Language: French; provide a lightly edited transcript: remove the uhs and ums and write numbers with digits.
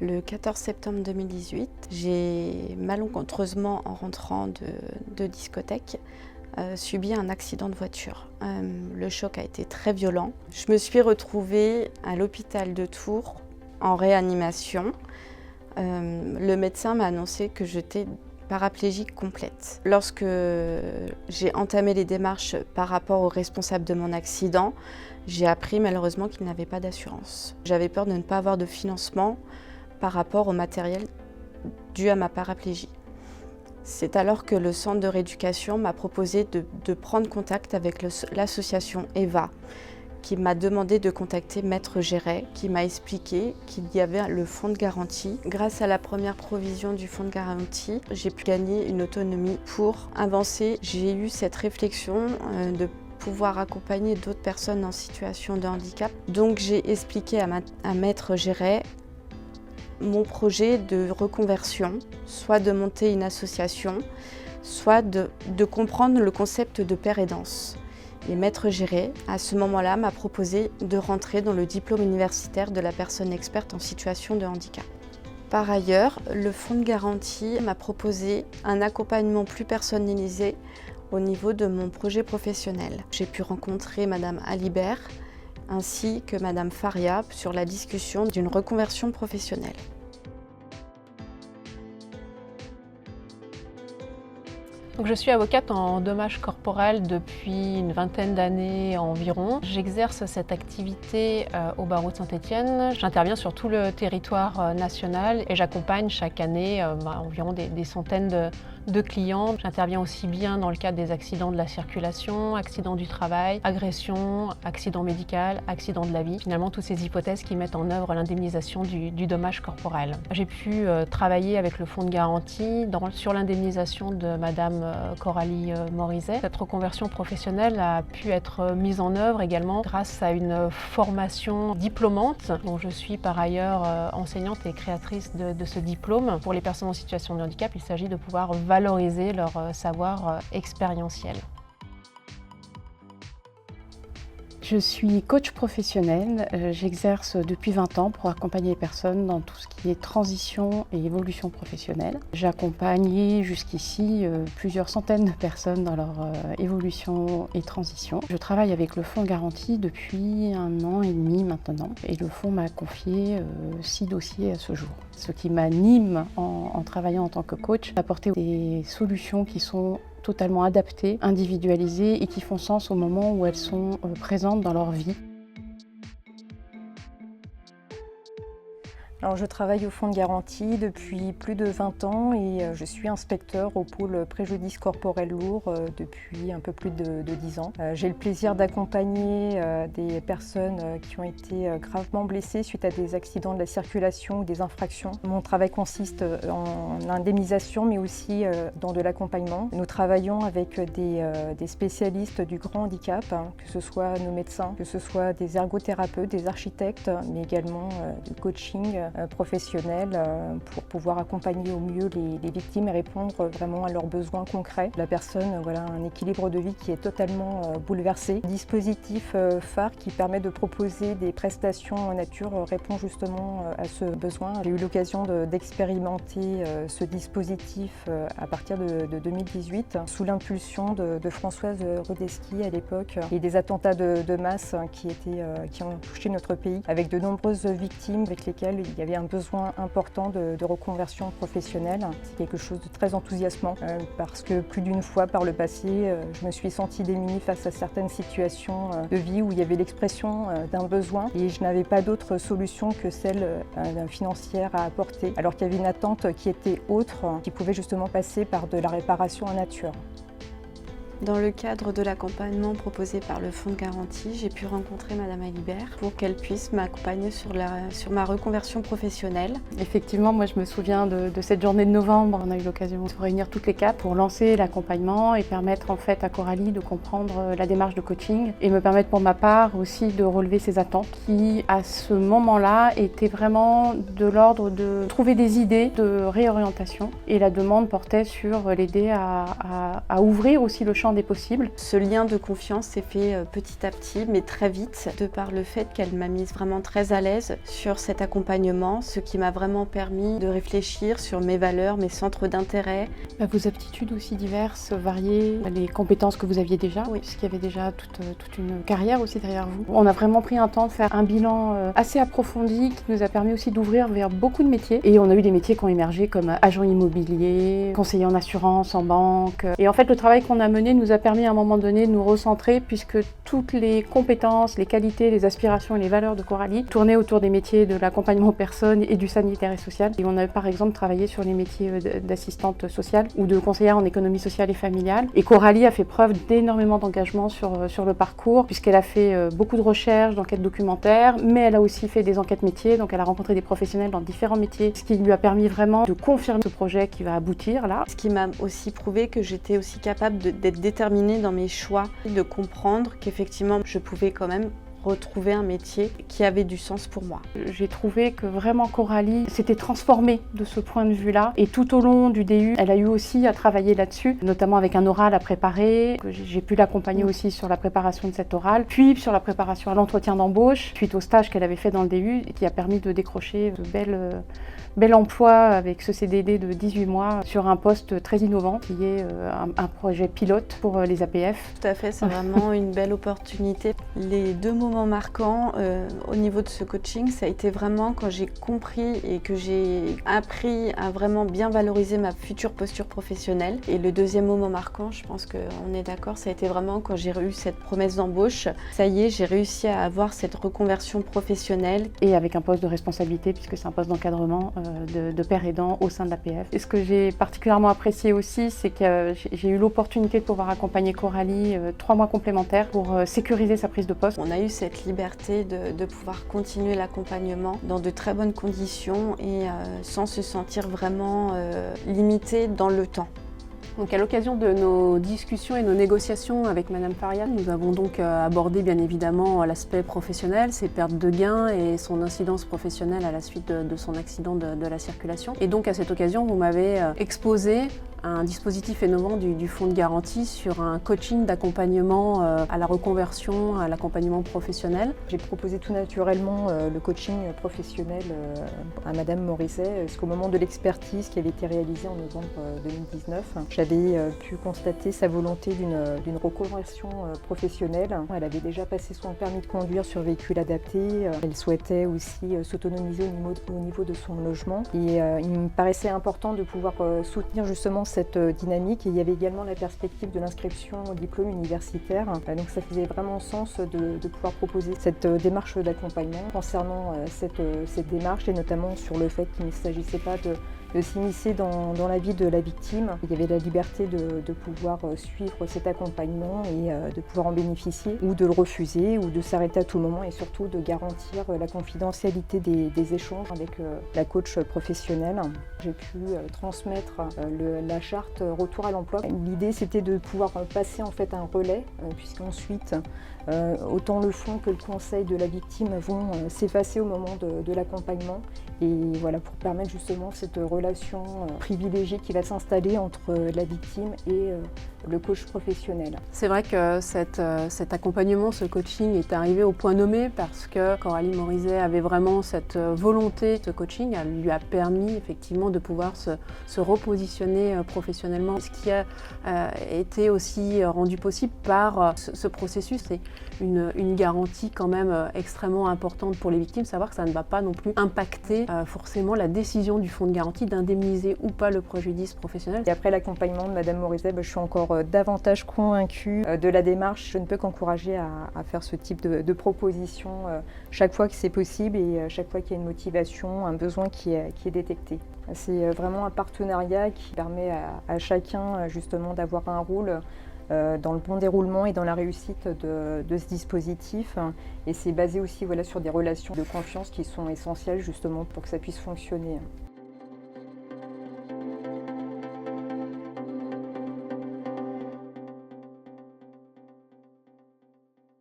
Le 14 septembre 2018, j'ai malencontreusement, en rentrant de discothèque, subi un accident de voiture. Le choc a été très violent. Je me suis retrouvée à l'hôpital de Tours en réanimation. Le médecin m'a annoncé que j'étais paraplégique complète. Lorsque j'ai entamé les démarches par rapport aux responsables de mon accident, j'ai appris malheureusement qu'ils n'avaient pas d'assurance. J'avais peur de ne pas avoir de financement par rapport au matériel dû à ma paraplégie. C'est alors que le centre de rééducation m'a proposé de prendre contact avec l'association EVA, qui m'a demandé de contacter Maître Géret, qui m'a expliqué qu'il y avait le fonds de garantie. Grâce à la première provision du fonds de garantie, j'ai pu gagner une autonomie pour avancer. J'ai eu cette réflexion de pouvoir accompagner d'autres personnes en situation de handicap. Donc j'ai expliqué à Maître Géret mon projet de reconversion, soit de monter une association, soit de comprendre le concept de père aidance. Et Maître Géret, à ce moment-là, m'a proposé de rentrer dans le diplôme universitaire de la personne experte en situation de handicap. Par ailleurs, le fonds de garantie m'a proposé un accompagnement plus personnalisé au niveau de mon projet professionnel. J'ai pu rencontrer Madame Alibert ainsi que Madame Faria sur la discussion d'une reconversion professionnelle. Donc, je suis avocate en dommages corporels depuis une vingtaine d'années environ. J'exerce cette activité au barreau de Saint-Étienne. J'interviens sur tout le territoire national et j'accompagne chaque année environ des centaines de clients. J'interviens aussi bien dans le cadre des accidents de la circulation, accidents du travail, agressions, accidents médicaux, accidents de la vie. Finalement, toutes ces hypothèses qui mettent en œuvre l'indemnisation du dommage corporel. J'ai pu travailler avec le fonds de garantie sur l'indemnisation de Madame Coralie Morizet. Cette reconversion professionnelle a pu être mise en œuvre également grâce à une formation diplômante dont je suis par ailleurs enseignante et créatrice de ce diplôme. Pour les personnes en situation de handicap, il s'agit de pouvoir valoriser leur savoir expérientiel. Je suis coach professionnel, j'exerce depuis 20 ans pour accompagner les personnes dans tout ce qui est transition et évolution professionnelle. J'ai accompagné jusqu'ici plusieurs centaines de personnes dans leur évolution et transition. Je travaille avec le fonds de garantie depuis 1 an et demi maintenant et le fonds m'a confié 6 dossiers à ce jour. Ce qui m'anime en travaillant en tant que coach, apporter des solutions qui sont totalement adaptées, individualisées et qui font sens au moment où elles sont présentes dans leur vie. Alors, je travaille au fonds de garantie depuis plus de 20 ans et je suis inspecteur au pôle préjudice corporel lourd depuis un peu plus de 10 ans. J'ai le plaisir d'accompagner des personnes qui ont été gravement blessées suite à des accidents de la circulation ou des infractions. Mon travail consiste en indemnisation mais aussi dans de l'accompagnement. Nous travaillons avec des spécialistes du grand handicap, que ce soit nos médecins, que ce soit des ergothérapeutes, des architectes, mais également du coaching professionnels pour pouvoir accompagner au mieux les victimes et répondre vraiment à leurs besoins concrets. La personne a un équilibre de vie qui est totalement bouleversé. Le dispositif phare qui permet de proposer des prestations en nature répond justement à ce besoin. J'ai eu l'occasion d'expérimenter ce dispositif à partir de 2018 sous l'impulsion de Françoise Rodesky à l'époque et des attentats de masse qui ont touché notre pays avec de nombreuses victimes avec lesquelles il y avait un besoin important de reconversion professionnelle. C'est quelque chose de très enthousiasmant parce que plus d'une fois par le passé, je me suis sentie démunie face à certaines situations de vie où il y avait l'expression d'un besoin et je n'avais pas d'autre solution que celle financière à apporter, alors qu'il y avait une attente qui était autre, qui pouvait justement passer par de la réparation en nature. Dans le cadre de l'accompagnement proposé par le fonds de garantie, j'ai pu rencontrer Madame Alibert pour qu'elle puisse m'accompagner sur ma reconversion professionnelle. Effectivement, moi je me souviens de cette journée de novembre. On a eu l'occasion de se réunir toutes les 4 pour lancer l'accompagnement et permettre en fait à Coralie de comprendre la démarche de coaching et me permettre pour ma part aussi de relever ses attentes qui à ce moment-là étaient vraiment de l'ordre de trouver des idées de réorientation et la demande portait sur l'aider à ouvrir aussi le champ des possibles. Ce lien de confiance s'est fait petit à petit, mais très vite, de par le fait qu'elle m'a mise vraiment très à l'aise sur cet accompagnement, ce qui m'a vraiment permis de réfléchir sur mes valeurs, mes centres d'intérêt. Vos aptitudes aussi diverses, variées, les compétences que vous aviez déjà, Oui. puisqu'il y avait déjà toute une carrière aussi derrière vous. On a vraiment pris un temps de faire un bilan assez approfondi qui nous a permis aussi d'ouvrir vers beaucoup de métiers. Et on a eu des métiers qui ont émergé comme agent immobilier, conseiller en assurance, en banque. Et en fait, le travail qu'on a mené nous a permis à un moment donné de nous recentrer puisque toutes les compétences, les qualités, les aspirations et les valeurs de Coralie tournaient autour des métiers de l'accompagnement aux personnes et du sanitaire et social. Et on a par exemple travaillé sur les métiers d'assistante sociale ou de conseillère en économie sociale et familiale. Et Coralie a fait preuve d'énormément d'engagement sur le parcours puisqu'elle a fait beaucoup de recherches, d'enquêtes documentaires, mais elle a aussi fait des enquêtes métiers, donc elle a rencontré des professionnels dans différents métiers, ce qui lui a permis vraiment de confirmer ce projet qui va aboutir là. Ce qui m'a aussi prouvé que j'étais aussi capable d'être déterminée dans mes choix, de comprendre qu'effectivement je pouvais quand même retrouver un métier qui avait du sens pour moi. J'ai trouvé que vraiment Coralie s'était transformée de ce point de vue-là et tout au long du DU, elle a eu aussi à travailler là-dessus, notamment avec un oral à préparer. J'ai pu l'accompagner aussi sur la préparation de cet oral, puis sur la préparation à l'entretien d'embauche, suite au stage qu'elle avait fait dans le DU, qui a permis de décrocher de bel emploi avec ce CDD de 18 mois sur un poste très innovant qui est un projet pilote pour les APF. Tout à fait, c'est vraiment une belle opportunité. Les deux moments marquants au niveau de ce coaching, ça a été vraiment quand j'ai compris et que j'ai appris à vraiment bien valoriser ma future posture professionnelle. Et le deuxième moment marquant, je pense qu'on est d'accord, ça a été vraiment quand j'ai eu cette promesse d'embauche. Ça y est, j'ai réussi à avoir cette reconversion professionnelle. Et avec un poste de responsabilité, puisque c'est un poste d'encadrement de père aidant au sein de l'APF. Et ce que j'ai particulièrement apprécié aussi, c'est que j'ai eu l'opportunité de pouvoir accompagner Coralie 3 mois complémentaires pour sécuriser sa prise de poste. On a eu cette liberté de pouvoir continuer l'accompagnement dans de très bonnes conditions et sans se sentir vraiment limité dans le temps. Donc à l'occasion de nos discussions et nos négociations avec Madame Faria, nous avons donc abordé bien évidemment l'aspect professionnel, ses pertes de gains et son incidence professionnelle à la suite de son accident de la circulation. Et donc à cette occasion, vous m'avez exposé un dispositif innovant du fonds de garantie sur un coaching d'accompagnement à la reconversion, à l'accompagnement professionnel. J'ai proposé tout naturellement le coaching professionnel à Madame Morizet, parce qu'au moment de l'expertise qui avait été réalisée en novembre 2019, j'avais pu constater sa volonté d'une reconversion professionnelle. Elle avait déjà passé son permis de conduire sur véhicule adapté. Elle souhaitait aussi s'autonomiser au niveau de son logement. Et il me paraissait important de pouvoir soutenir justement cette dynamique. Et il y avait également la perspective de l'inscription au diplôme universitaire. Donc ça faisait vraiment sens de pouvoir proposer cette démarche d'accompagnement concernant cette démarche, et notamment sur le fait qu'il ne s'agissait pas de s'immiscer dans la vie de la victime. Il y avait la liberté de pouvoir suivre cet accompagnement et de pouvoir en bénéficier ou de le refuser ou de s'arrêter à tout moment, et surtout de garantir la confidentialité des échanges avec la coach professionnelle. J'ai pu transmettre la charte Retour à l'emploi. L'idée, c'était de pouvoir passer en fait un relais, puisqu'ensuite autant le fond que le conseil de la victime vont s'effacer au moment de l'accompagnement, et voilà, pour permettre justement cette relation privilégiée qui va s'installer entre la victime et le coach professionnel. C'est vrai que cet accompagnement, ce coaching est arrivé au point nommé parce que Coralie Morizet avait vraiment cette volonté. Ce coaching lui a permis effectivement de pouvoir se repositionner professionnellement. Ce qui a été aussi rendu possible par ce processus, c'est une garantie quand même extrêmement importante pour les victimes, savoir que ça ne va pas non plus impacter forcément la décision du fonds de garantie d'indemniser ou pas le préjudice professionnel. Et après l'accompagnement de Madame Morizet, je suis encore davantage convaincue de la démarche. Je ne peux qu'encourager à faire ce type de proposition chaque fois que c'est possible et chaque fois qu'il y a une motivation, un besoin qui est détecté. C'est vraiment un partenariat qui permet à chacun justement d'avoir un rôle dans le bon déroulement et dans la réussite de ce dispositif. Et c'est basé aussi sur des relations de confiance qui sont essentielles justement pour que ça puisse fonctionner.